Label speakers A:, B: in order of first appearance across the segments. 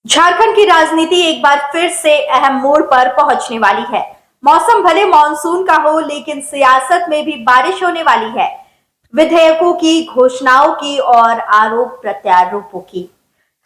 A: झारखंड की राजनीति एक बार फिर से अहम मोड़ पर पहुंचने वाली है। मौसम भले मानसून का हो, लेकिन सियासत में भी बारिश होने वाली है। विधेयकों की, घोषणाओं की और आरोप प्रत्यारोपों की।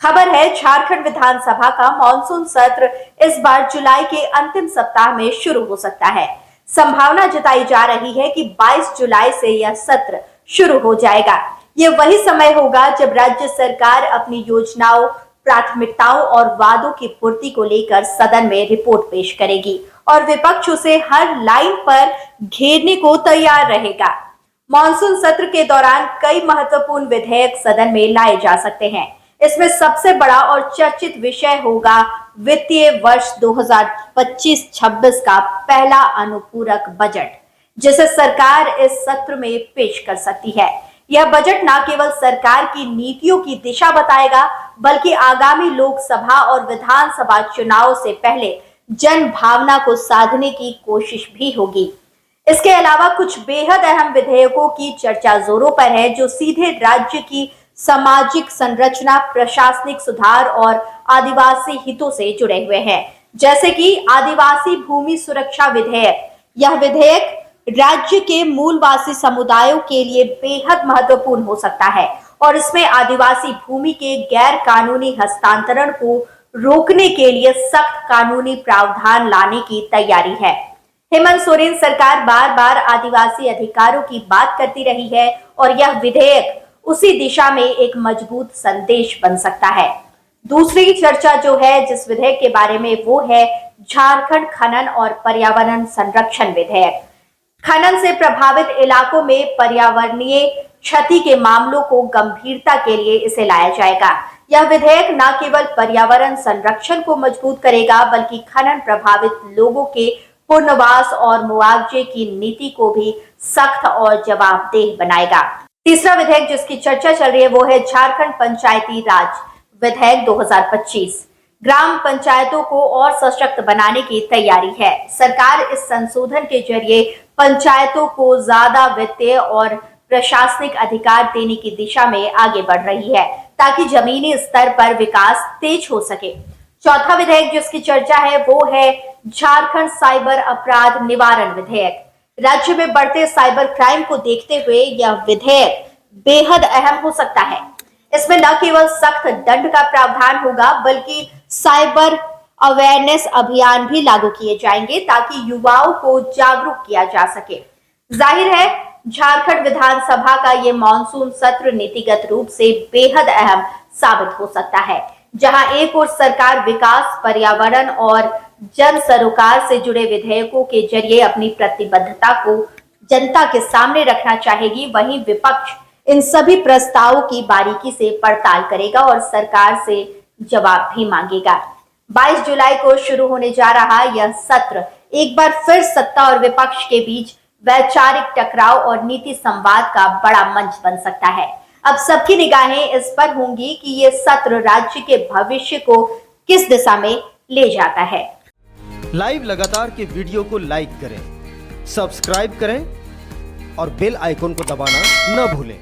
A: खबर है, झारखंड विधानसभा का मानसून सत्र इस बार जुलाई के अंतिम सप्ताह में शुरू हो सकता है। संभावना जताई जा रही है कि 22 जुलाई से यह सत्र शुरू हो जाएगा। ये वही समय होगा जब राज्य सरकार अपनी योजनाओं, प्राथमिकताओं और वादों की पूर्ति को लेकर सदन में रिपोर्ट पेश करेगी और विपक्ष उसे हर लाइन पर घेरने को तैयार रहेगा। मॉनसून सत्र के दौरान कई महत्वपूर्ण विधेयक सदन में लाए जा सकते हैं। इसमें सबसे बड़ा और चर्चित विषय होगा वित्तीय वर्ष 2025-26 का पहला अनुपूरक बजट, जिसे सरकार इस सत्र में पेश कर सकती है। यह बजट न केवल सरकार की नीतियों की दिशा बताएगा, बल्कि आगामी लोकसभा और विधानसभा चुनाव से पहले जन भावना को साधने की कोशिश भी होगी। इसके अलावा कुछ बेहद अहम विधेयकों की चर्चा जोरों पर है, जो सीधे राज्य की सामाजिक संरचना, प्रशासनिक सुधार और आदिवासी हितों से जुड़े हुए हैं। जैसे कि आदिवासी भूमि सुरक्षा विधेयक। यह विधेयक राज्य के मूलवासी समुदायों के लिए बेहद महत्वपूर्ण हो सकता है और इसमें आदिवासी भूमि के गैर कानूनी हस्तांतरण को रोकने के लिए सख्त कानूनी प्रावधान लाने की तैयारी है। हेमंत सोरेन सरकार बार बार आदिवासी अधिकारों की बात करती रही है और यह विधेयक उसी दिशा में एक मजबूत संदेश बन सकता है। दूसरी चर्चा जो है जिस विधेयक के बारे में, वो है झारखंड खनन और पर्यावरण संरक्षण विधेयक। खनन से प्रभावित इलाकों में पर्यावरणीय क्षति के मामलों को गंभीरता के लिए इसे लाया जाएगा। यह विधेयक न केवल पर्यावरण संरक्षण को मजबूत करेगा, बल्कि खनन प्रभावित लोगों के पुनर्वास और मुआवजे की नीति को भी सख्त और जवाबदेह बनाएगा। तीसरा विधेयक जिसकी चर्चा चल रही है वो है झारखंड पंचायती राज विधेयक 2025। ग्राम पंचायतों को और सशक्त बनाने की तैयारी है। सरकार इस संशोधन के जरिए पंचायतों को ज्यादा वित्तीय और प्रशासनिक अधिकार देने की दिशा में आगे बढ़ रही है, ताकि जमीनी स्तर पर विकास तेज हो सके। चौथा विधेयक जिसकी चर्चा है वो है झारखंड साइबर अपराध निवारण विधेयक। राज्य में बढ़ते साइबर क्राइम को देखते हुए यह विधेयक बेहद अहम हो सकता है। इसमें न केवल सख्त दंड का प्रावधान होगा, बल्कि साइबर अवेयरनेस अभियान भी लागू किए जाएंगे, ताकि युवाओं को जागरूक किया जा सके। जाहिर है, झारखंड विधानसभा का ये मॉनसून सत्र नीतिगत रूप से बेहद अहम साबित हो सकता है, जहां एक ओर सरकार विकास, पर्यावरण और जन सरोकार से जुड़े विधेयकों के जरिए अपनी प्रतिबद्धता को जनता के सामने रखना चाहेगी, वहीं विपक्ष इन सभी प्रस्तावों की बारीकी से पड़ताल करेगा और सरकार से जवाब भी मांगेगा। 22 जुलाई को शुरू होने जा रहा यह सत्र एक बार फिर सत्ता और विपक्ष के बीच वैचारिक टकराव और नीति संवाद का बड़ा मंच बन सकता है। अब सबकी निगाहें इस पर होंगी कि ये सत्र राज्य के भविष्य को किस दिशा में ले जाता है।
B: लाइव लगातार के वीडियो को लाइक करें, सब्सक्राइब करें और बेल आइकन को दबाना न भूलें।